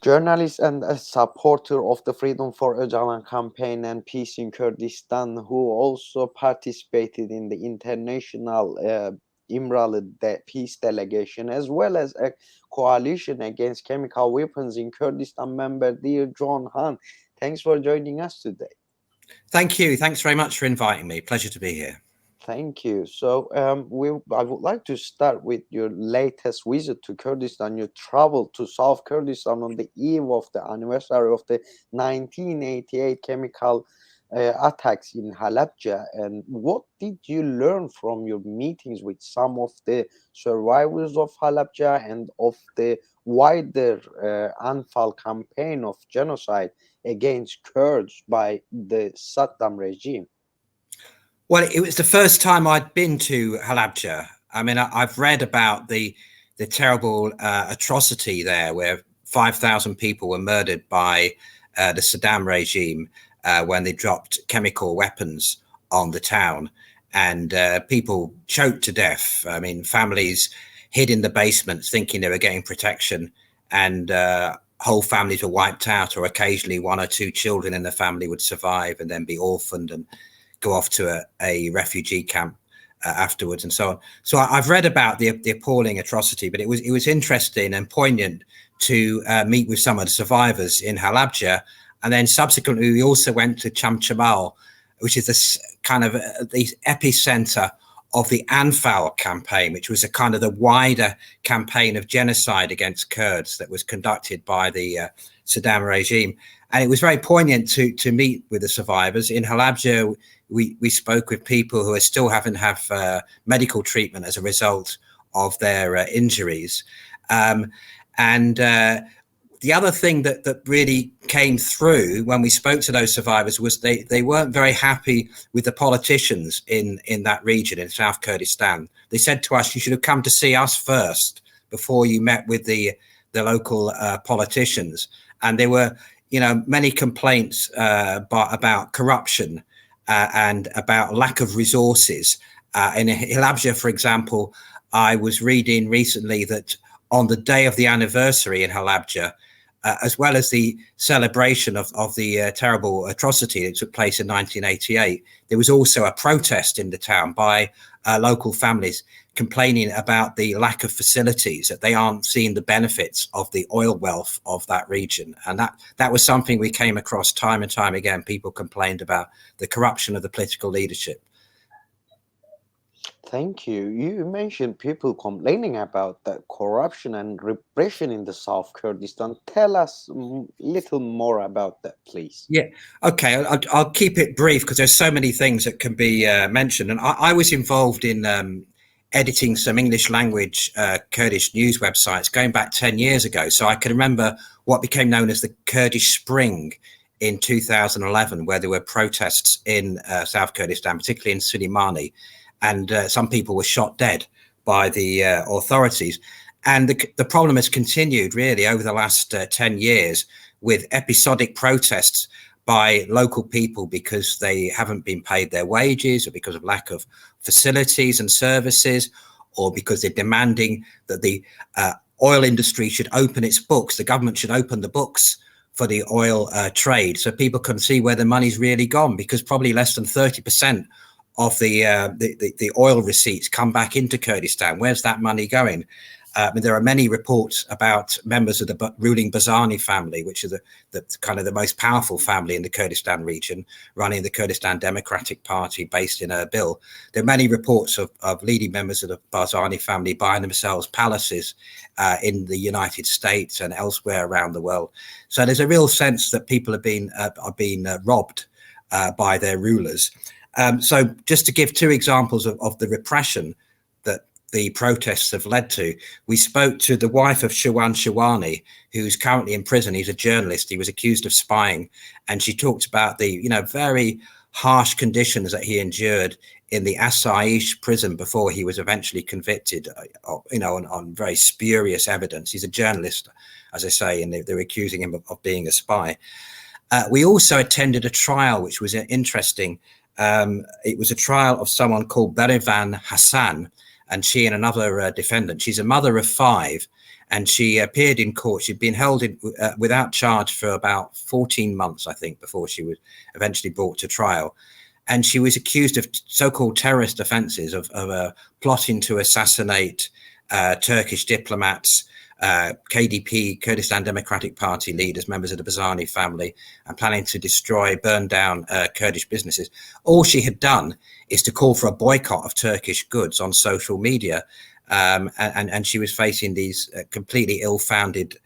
journalist and a supporter of the Freedom for Ocalan Campaign and Peace in Kurdistan, who also participated in the international İmralı peace delegation, as well as a coalition against chemical weapons in Kurdistan member, dear John Han. Thanks for joining us today. Thank you. Thanks very much for inviting me. Pleasure to be here. Thank you. So I would like to start with your latest visit to Kurdistan. You traveled to South Kurdistan on the eve of the anniversary of the 1988 chemical attacks in Halabja. And what did you learn from your meetings with some of the survivors of Halabja and of the wider Anfal campaign of genocide against Kurds by the Saddam regime? Well, it was the first time I'd been to Halabja. I mean, I've read about the terrible atrocity there, where 5,000 people were murdered by the Saddam regime when they dropped chemical weapons on the town, and people choked to death. I mean, families hid in the basements thinking they were getting protection, and whole families were wiped out, or occasionally one or two children in the family would survive and then be orphaned and go off to a refugee camp afterwards, and so on. So I've read about the appalling atrocity, but it was interesting and poignant to meet with some of the survivors in Halabja, and then subsequently we also went to Chamchamal, which is this kind of the epicenter of the Anfal campaign, which was a kind of the wider campaign of genocide against Kurds that was conducted by the Saddam regime. And it was very poignant to meet with the survivors. In Halabja, we spoke with people who are still having to have medical treatment as a result of their injuries. The other thing that really came through when we spoke to those survivors was they weren't very happy with the politicians in that region, in South Kurdistan. They said to us, you should have come to see us first before you met with the local politicians. And there were, many complaints about corruption and about lack of resources. In Halabja, for example, I was reading recently that on the day of the anniversary in Halabja, as well as the celebration of the terrible atrocity that took place in 1988, there was also a protest in the town by local families complaining about the lack of facilities, that they aren't seeing the benefits of the oil wealth of that region. And that was something we came across time and time again. People complained about the corruption of the political leadership. Thank you. You mentioned people complaining about the corruption and repression in the South Kurdistan. Tell us a little more about that, please. Yeah, okay. I'll keep it brief because there's so many things that can be mentioned. And I was involved in editing some English language Kurdish news websites going back 10 years ago. So I can remember what became known as the Kurdish Spring in 2011, where there were protests in South Kurdistan, particularly in Suleimani. And some people were shot dead by the authorities. And the problem has continued really over the last 10 years with episodic protests by local people because they haven't been paid their wages, or because of lack of facilities and services, or because they're demanding that the oil industry should open its books. The government should open the books for the oil trade so people can see where the money's really gone, because probably less than 30% of the oil receipts come back into Kurdistan. Where's that money going? There are many reports about members of the ruling Barzani family, which is the kind of the most powerful family in the Kurdistan region, running the Kurdistan Democratic Party based in Erbil. There are many reports of leading members of the Barzani family buying themselves palaces in the United States and elsewhere around the world. So there's a real sense that people are being robbed by their rulers. So just to give two examples of the repression that the protests have led to, we spoke to the wife of Shawan Shawani, who's currently in prison. He's a journalist. He was accused of spying. And she talked about the, very harsh conditions that he endured in the Asaish prison before he was eventually convicted, on very spurious evidence. He's a journalist, as I say, and they were accusing him of being a spy. We also attended a trial, which was interesting. It was a trial of someone called Berivan Hassan, and she and another defendant. She's a mother of 5, and she appeared in court. She'd been held without charge for about 14 months, I think, before she was eventually brought to trial. And she was accused of so-called terrorist offences, of plotting to assassinate Turkish diplomats, KDP, Kurdistan Democratic Party leaders, members of the Barzani family, and planning to burn down Kurdish businesses. All she had done is to call for a boycott of Turkish goods on social media. And she was facing these completely ill-founded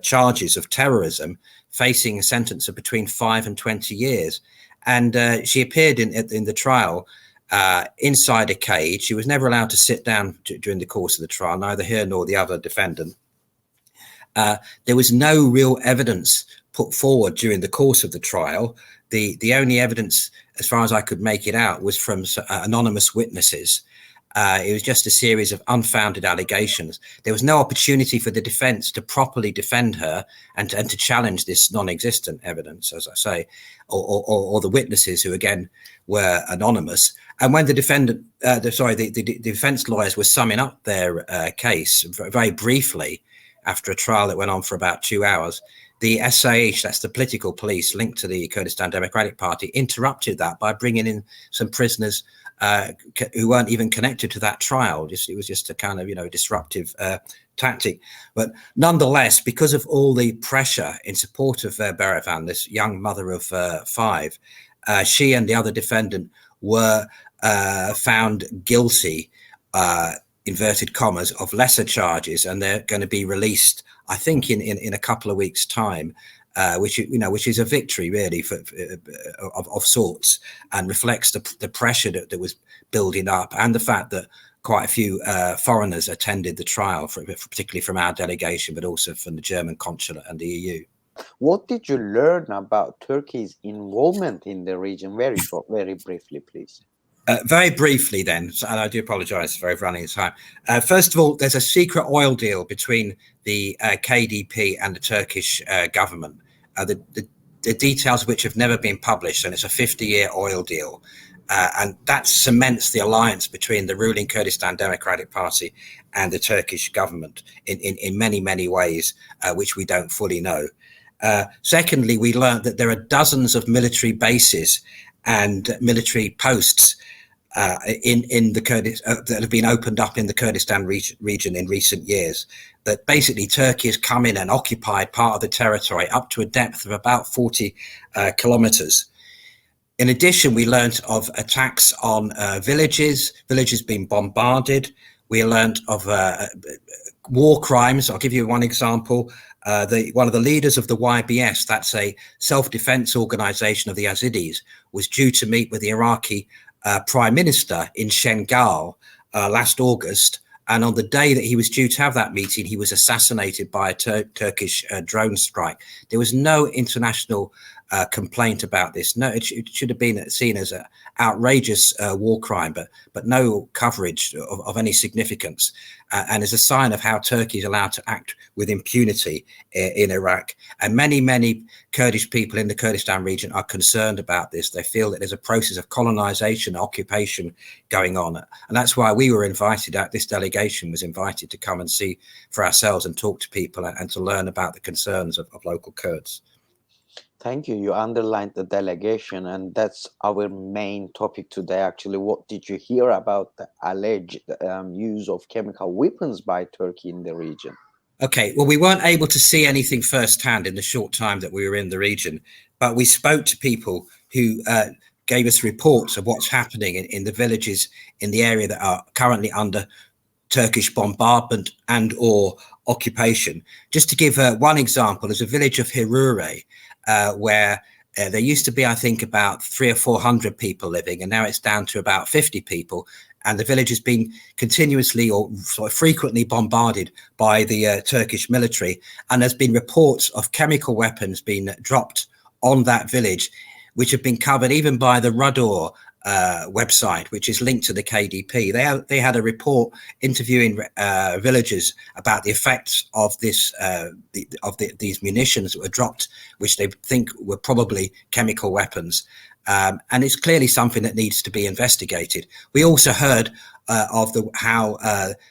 charges of terrorism, facing a sentence of between 5 and 20 years. And she appeared in the trial inside a cage. She was never allowed to sit down during the course of the trial, neither her nor the other defendant. There was no real evidence put forward during the course of the trial. The only evidence, as far as I could make it out, was from anonymous witnesses. It was just a series of unfounded allegations. There was no opportunity for the defense to properly defend her and to challenge this non-existent evidence, as I say, or the witnesses, who again were anonymous. And when the defense lawyers were summing up their case very briefly after a trial that went on for about 2 hours, the SAH, that's the political police linked to the Kurdistan Democratic Party, interrupted that by bringing in some prisoners who weren't even connected to that trial. It was just a kind of, disruptive tactic. But nonetheless, because of all the pressure in support of Berevan, this young mother of 5, she and the other defendant were found guilty, inverted commas, of lesser charges, and they're going to be released, I think, in a couple of weeks' time. Which is a victory really of sorts, and reflects the pressure that was building up, and the fact that quite a few foreigners attended the trial, particularly from our delegation, but also from the German consulate and the EU. What did you learn about Turkey's involvement in the region? Very short, very briefly, please. Very briefly then, and I do apologise for overrunning time. First of all, there's a secret oil deal between the KDP and the Turkish government, the details of which have never been published, and it's a 50-year oil deal. And that cements the alliance between the ruling Kurdistan Democratic Party and the Turkish government in many, many ways, which we don't fully know. Secondly, we learned that there are dozens of military bases and military posts in the that have been opened up in the Kurdistan region in recent years, that basically Turkey has come in and occupied part of the territory up to a depth of about 40 kilometers. In addition, we learned of attacks on villages being bombarded. We learned of war crimes. I'll give you one example. One of the leaders of the YBS, that's a self-defense organization of the Yazidis, was due to meet with the Iraqi Prime Minister in Shengal last August. And on the day that he was due to have that meeting, he was assassinated by a Turkish drone strike. There was no international complaint about this. No, it should have been seen as an outrageous war crime, but no coverage of any significance, and is a sign of how Turkey is allowed to act with impunity in Iraq. And many Kurdish people in the Kurdistan region are concerned about this. They feel that there's a process of colonization, occupation going on, and that's why we were invited out. This delegation was invited to come and see for ourselves and talk to people and to learn about the concerns of local Kurds. Thank you. You underlined the delegation, and that's our main topic today. Actually, what did you hear about the alleged use of chemical weapons by Turkey in the region? Okay, well, we weren't able to see anything firsthand in the short time that we were in the region, but we spoke to people who gave us reports of what's happening in the villages in the area that are currently under Turkish bombardment and or occupation. Just to give one example, there's a village of Hirure where there used to be, I think, about 300 or 400 people living, and now it's down to about 50 people. And the village has been continuously or sort of frequently bombarded by the Turkish military. And there's been reports of chemical weapons being dropped on that village, which have been covered even by the Rador website, which is linked to the KDP. They had a report interviewing villagers about the effects of these munitions that were dropped, which they think were probably chemical weapons. And it's clearly something that needs to be investigated. We also heard of how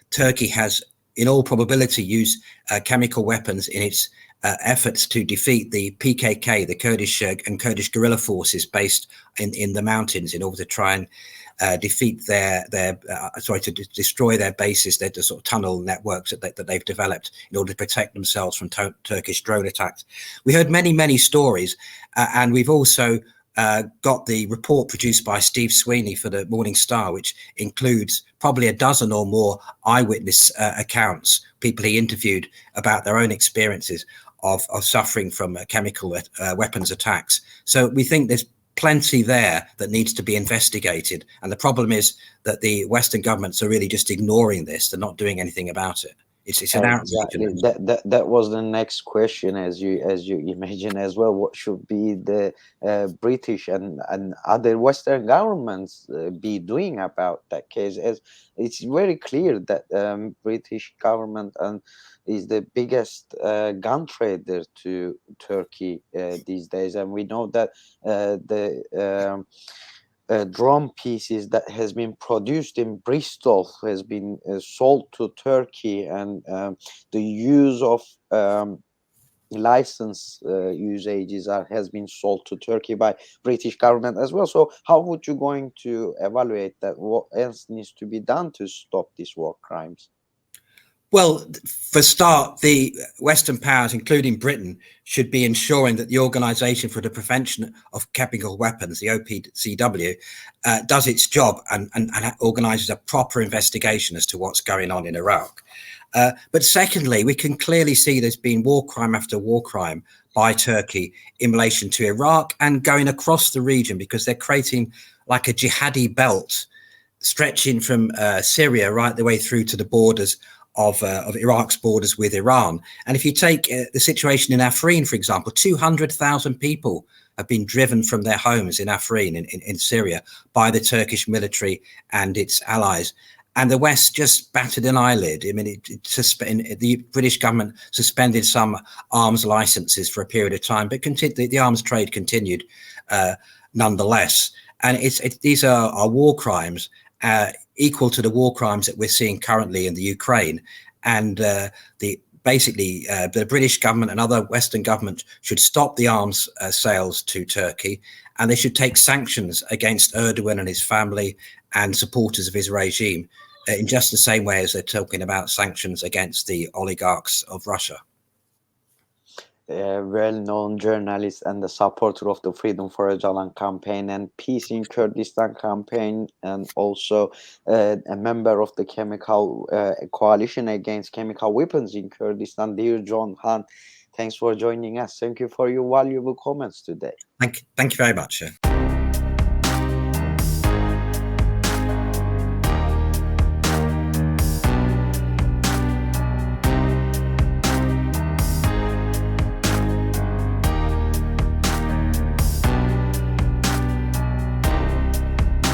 Turkey has, in all probability, used chemical weapons in its efforts to defeat the PKK, the Kurdish and Kurdish guerrilla forces based in the mountains, in order to try and defeat to destroy their bases, their sort of tunnel networks that they've developed in order to protect themselves from Turkish drone attacks. We heard many stories, and we've also got the report produced by Steve Sweeney for the Morning Star, which includes probably a dozen or more eyewitness accounts, people he interviewed about their own experiences of suffering from chemical weapons attacks. So we think there's plenty there that needs to be investigated. And the problem is that the Western governments are really just ignoring this. They're not doing anything about it. It's an outrage. Exactly. That was the next question, as you imagine as well. What should be the British and other Western governments be doing about that case? As it's very clear that British government is the biggest gun trader to Turkey these days, and we know that the drone pieces that has been produced in Bristol has been sold to Turkey, and the use of license usages has been sold to Turkey by British government as well. So how would you going to evaluate that? What else needs to be done to stop these war crimes? Well, for start, the Western powers, including Britain, should be ensuring that the Organisation for the Prevention of Chemical Weapons, the OPCW, does its job and organises a proper investigation as to what's going on in Iraq. But secondly, we can clearly see there's been war crime after war crime by Turkey in relation to Iraq and going across the region, because they're creating like a jihadi belt stretching from Syria right the way through to the borders of Iraq's borders with Iran. And if you take the situation in Afrin, for example, 200,000 people have been driven from their homes in Afrin in Syria by the Turkish military and its allies. And the West just batted an eyelid. I mean, the British government suspended some arms licenses for a period of time, but the arms trade continued nonetheless. And these are war crimes equal to the war crimes that we're seeing currently in the Ukraine. And the British government and other Western governments should stop the arms sales to Turkey, and they should take sanctions against Erdogan and his family and supporters of his regime in just the same way as they're talking about sanctions against the oligarchs of Russia. A well-known journalist and the supporter of the Freedom for Ocalan Campaign and Peace in Kurdistan campaign, and also a member of the chemical coalition against chemical weapons in Kurdistan, dear John Han. Thanks for joining us. Thank you for your valuable comments today. Thank you very much.